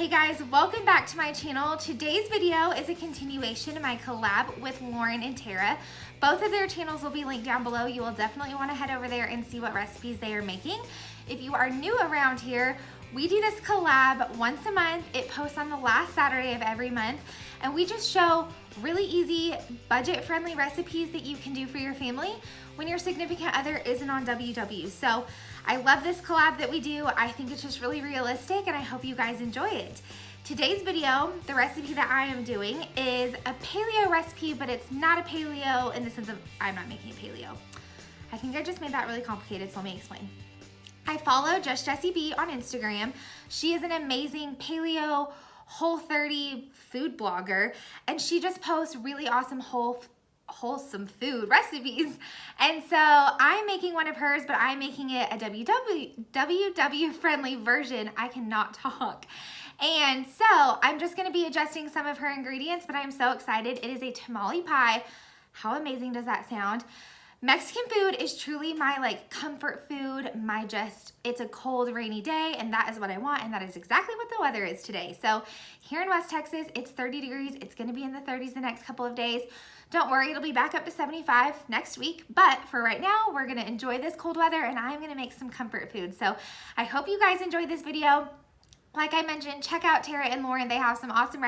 Hey guys, welcome back to my channel. Today's video is a continuation of my collab with Lauren and Tara. Both of their channels will be linked down below. You will definitely want to head over there and see what recipes they are making. If you are new around here, we do this collab once a month. It posts on the last Saturday of every month, and we just show really easy, budget-friendly recipes that you can do for your family when your significant other isn't on WW. So I love this collab that we do. I think it's just really realistic, and I hope you guys enjoy it. Today's video, the recipe that I am doing is a paleo recipe, but it's not a paleo in the sense of I'm not making a paleo. I think I just made that really complicated, so let me explain. I follow Just Jessie B on Instagram. She is an amazing paleo Whole30 food blogger, and she just posts really awesome wholesome food recipes. And so I'm making one of hers, but I'm making it a WW friendly version. I cannot talk. And so I'm just gonna be adjusting some of her ingredients, but I'm so excited. It is a tamale pie. How amazing does that sound? Mexican food is truly my comfort food, it's a cold, rainy day, and that is what I want, and that is exactly what the weather is today. So here in West Texas, it's 30 degrees. It's gonna be in the 30s the next couple of days. Don't worry, it'll be back up to 75 next week, but for right now, we're gonna enjoy this cold weather, and I'm gonna make some comfort food. So I hope you guys enjoyed this video. Like I mentioned, check out Tara and Lauren. They have some awesome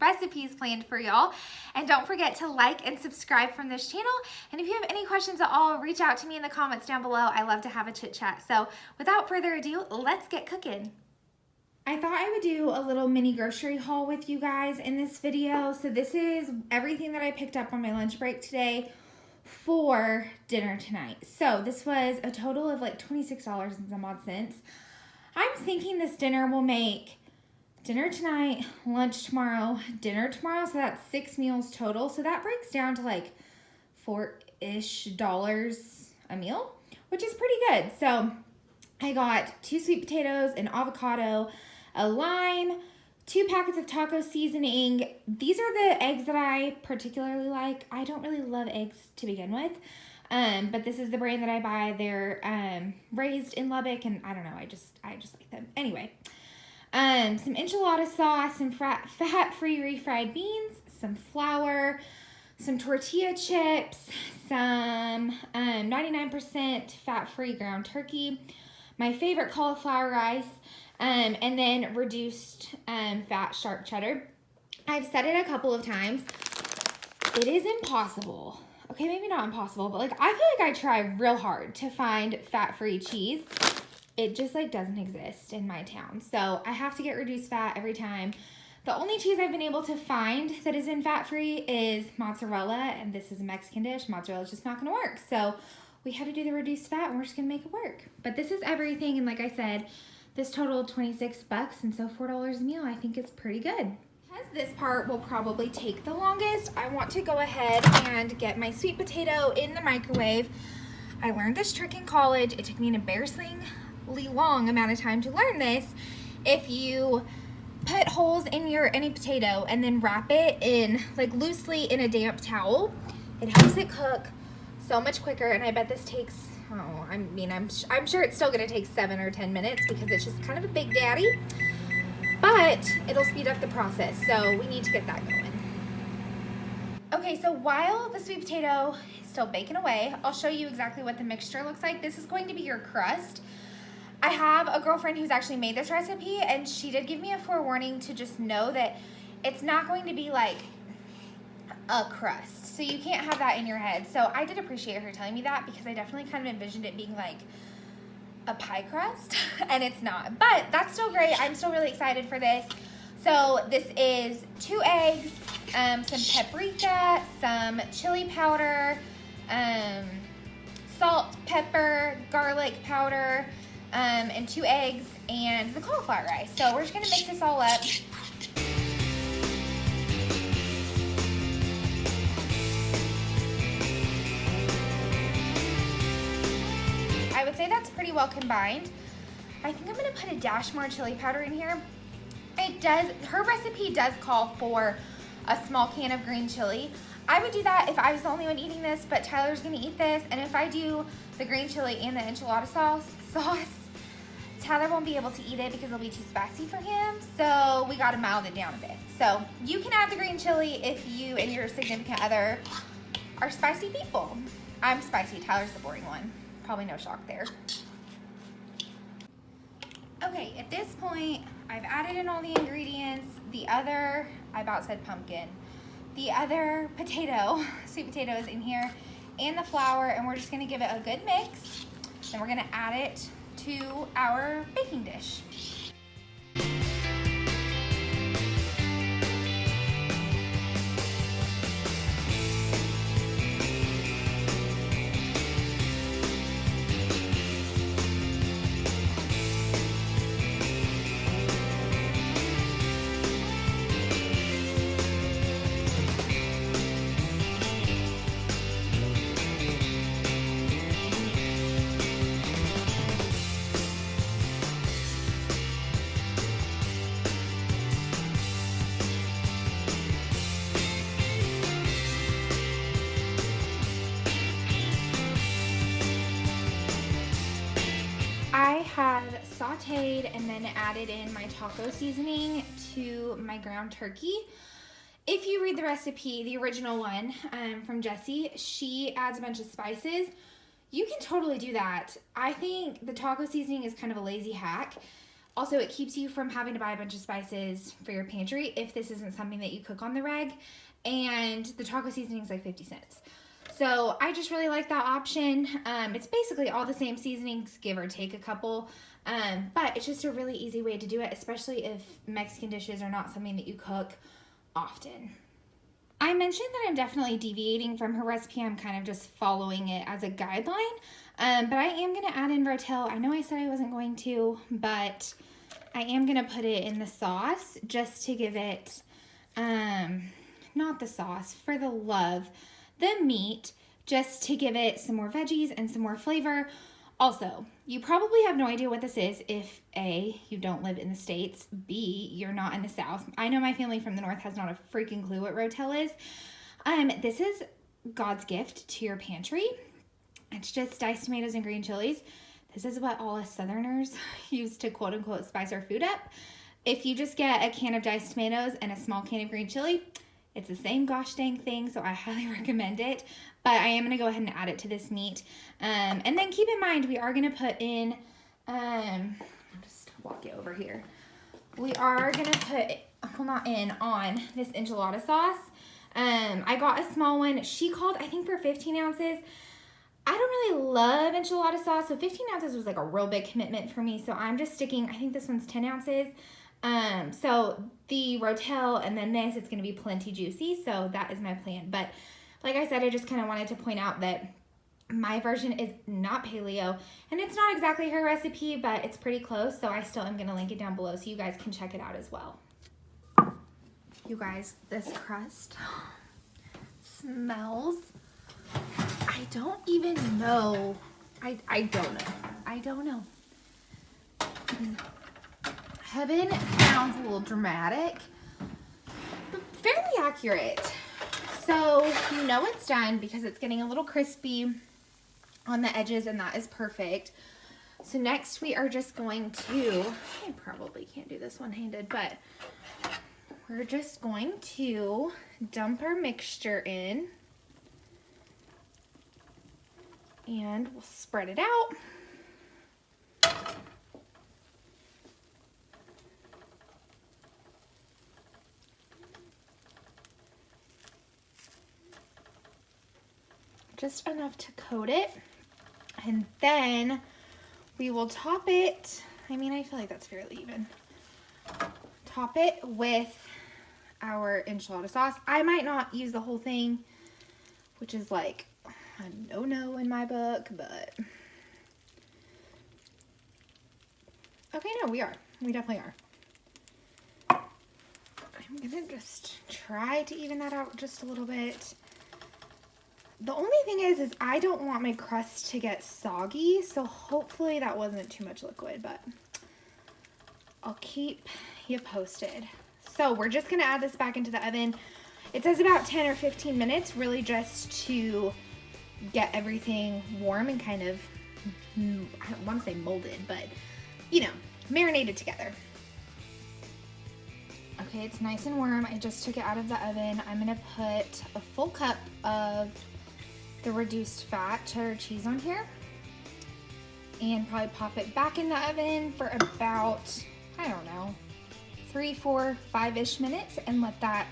recipes planned for y'all. And don't forget to like and subscribe from this channel. And if you have any questions at all, reach out to me in the comments down below. I love to have a chit chat. So without further ado, let's get cooking. I thought I would do a little mini grocery haul with you guys in this video. So this is everything that I picked up on my lunch break today for dinner tonight. So this was a total of like $26 and some odd cents. I'm thinking this dinner will make dinner tonight, lunch tomorrow, dinner tomorrow. So that's 6 meals total. So that breaks down to like $4-ish a meal, which is pretty good. So I got 2 sweet potatoes, an avocado, a lime, 2 packets of taco seasoning. These are the eggs that I particularly like. I don't really love eggs to begin with. But this is the brand that I buy. They're raised in Lubbock, and I don't know, I just like them. Anyway, some enchilada sauce, some fat-free refried beans, some flour, some tortilla chips, some 99% fat-free ground turkey, my favorite cauliflower rice, and then reduced fat sharp cheddar. I've said it a couple of times. It is impossible. Okay, maybe not impossible, but I feel like I try real hard to find fat-free cheese. It just doesn't exist in my town. So I have to get reduced fat every time. The only cheese I've been able to find that is in fat-free is mozzarella, and this is a Mexican dish. Mozzarella is just not gonna work. So we had to do the reduced fat, and we're just gonna make it work. But this is everything, and like I said, this totaled $26, and so $4 a meal I think is pretty good. Because this part will probably take the longest, I want to go ahead and get my sweet potato in the microwave. I learned this trick in college. It took me an embarrassingly long amount of time to learn this. If you put holes in any potato and then wrap it in loosely in a damp towel, it helps it cook so much quicker. And I bet this takes, I'm sure it's still gonna take 7 or 10 minutes because it's just kind of a big daddy. But it'll speed up the process, so we need to get that going. Okay, so while the sweet potato is still baking away, I'll show you exactly what the mixture looks like. This is going to be your crust. I have a girlfriend who's actually made this recipe, and she did give me a forewarning to just know that it's not going to be like a crust. So you can't have that in your head. So I did appreciate her telling me that because I definitely kind of envisioned it being like a pie crust, and it's not, but that's still great. I'm still really excited for this. So this is 2 eggs, some paprika, some chili powder, salt, pepper, garlic powder, and 2 eggs, and the cauliflower rice. So we're just gonna mix this all up. I would say that's pretty well combined. I think I'm gonna put a dash more chili powder in here. Her recipe does call for a small can of green chili. I would do that if I was the only one eating this, but Tyler's gonna eat this, and if I do the green chili and the enchilada sauce, Tyler won't be able to eat it because it'll be too spicy for him, so we gotta mild it down a bit. So you can add the green chili if you and your significant other are spicy people. I'm spicy, Tyler's the boring one. Probably no shock there. Okay, at this point, I've added in all the ingredients. The other, I about said pumpkin. The other potato, sweet potato is in here, and the flour, and we're just gonna give it a good mix. Then we're gonna add it to our baking dish. I had sauteed and then added in my taco seasoning to my ground turkey. If you read the recipe, the original one from Jessie, she adds a bunch of spices. You can totally do that. I think the taco seasoning is kind of a lazy hack. Also, it keeps you from having to buy a bunch of spices for your pantry if this isn't something that you cook on the reg. And the taco seasoning is like 50 cents. So I just really like that option. It's basically all the same seasonings, give or take a couple, but it's just a really easy way to do it, especially if Mexican dishes are not something that you cook often. I mentioned that I'm definitely deviating from her recipe. I'm kind of just following it as a guideline, but I am going to add in Rotel. I know I said I wasn't going to, but I am going to put it in the sauce just to give it, not the sauce, for the love, the meat, just to give it some more veggies and some more flavor. Also, you probably have no idea what this is if A, you don't live in the States, B, you're not in the South. I know my family from the North has not a freaking clue what Rotel is. This is God's gift to your pantry. It's just diced tomatoes and green chilies. This is what all us Southerners use to quote unquote spice our food up. If you just get a can of diced tomatoes and a small can of green chili, it's the same gosh dang thing, so I highly recommend it. But I am going to go ahead and add it to this meat. And then keep in mind, we are going to put in, I'll just walk it over here. We are going to put, well, not in, on this enchilada sauce. I got a small one. She called, I think, for 15 ounces. I don't really love enchilada sauce, so 15 ounces was like a real big commitment for me. So I'm just sticking, I think this one's 10 ounces. So the Rotel and then this, it's going to be plenty juicy. So that is my plan. But like I said, I just kind of wanted to point out that my version is not paleo and it's not exactly her recipe, but it's pretty close. So I still am going to link it down below so you guys can check it out as well. You guys, this crust smells, I don't even know. I don't know. Heaven sounds a little dramatic, but fairly accurate. So you know it's done because it's getting a little crispy on the edges, and that is perfect. So next we are just going to, I probably can't do this one-handed, but we're just going to dump our mixture in and we'll spread it out. Just enough to coat it, and then we will top it. I mean, I feel like that's fairly even. Top it with our enchilada sauce. I might not use the whole thing, which is like a no-no in my book, but okay, no, we definitely are. I'm gonna just try to even that out just a little bit. The only thing is I don't want my crust to get soggy, so hopefully that wasn't too much liquid, but I'll keep you posted. So we're just gonna add this back into the oven. It says about 10 or 15 minutes, really just to get everything warm and kind of, I don't want to say molded, but you know, marinated together. Okay, it's nice and warm. I just took it out of the oven. I'm gonna put a full cup of the reduced fat cheddar cheese on here and probably pop it back in the oven for about, I don't know, 3, 4, 5-ish minutes and let that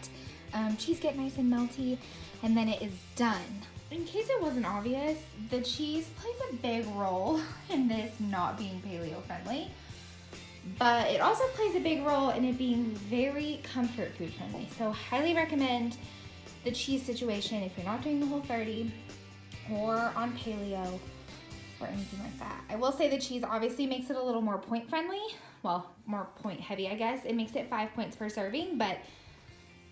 cheese get nice and melty, and then it is done. In case it wasn't obvious, the cheese plays a big role in this not being paleo friendly, but it also plays a big role in it being very comfort food friendly. So highly recommend the cheese situation if you're not doing the Whole30 or on paleo or anything like that. I will say the cheese obviously makes it a little more point friendly. Well, more point heavy, I guess. It makes it 5 points per serving, but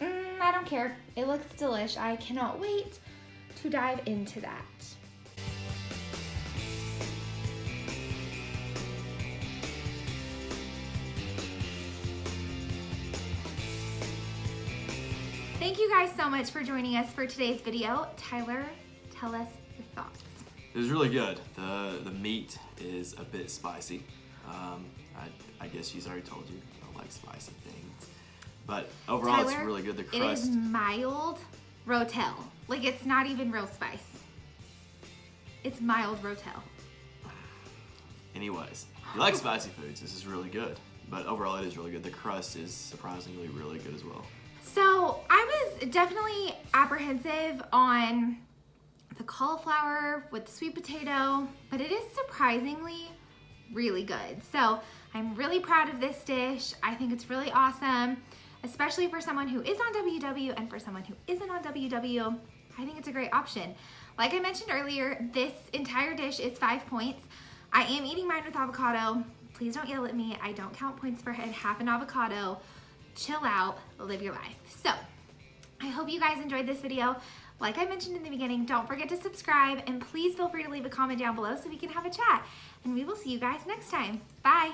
I don't care. It looks delish. I cannot wait to dive into that. Thank you guys so much for joining us for today's video. Tyler, tell us your thoughts. It was really good. The meat is a bit spicy. I guess she's already told you I don't like spicy things. But overall, Tyler, it's really good. The crust. It is mild Rotel. Like, it's not even real spice. It's mild Rotel. Anyways, if you like spicy foods, this is really good. But overall, it is really good. The crust is surprisingly really good as well. So I was definitely apprehensive on the cauliflower with the sweet potato, but it is surprisingly really good. So I'm really proud of this dish. I think it's really awesome, especially for someone who is on WW and for someone who isn't on WW. I think it's a great option. Like I mentioned earlier, this entire dish is 5 points. I am eating mine with avocado. Please don't yell at me. I don't count points per head. Half an avocado. Chill out, live your life. So I hope you guys enjoyed this video. Like I mentioned in the beginning, don't forget to subscribe, and please feel free to leave a comment down below so we can have a chat. And we will see you guys next time. Bye.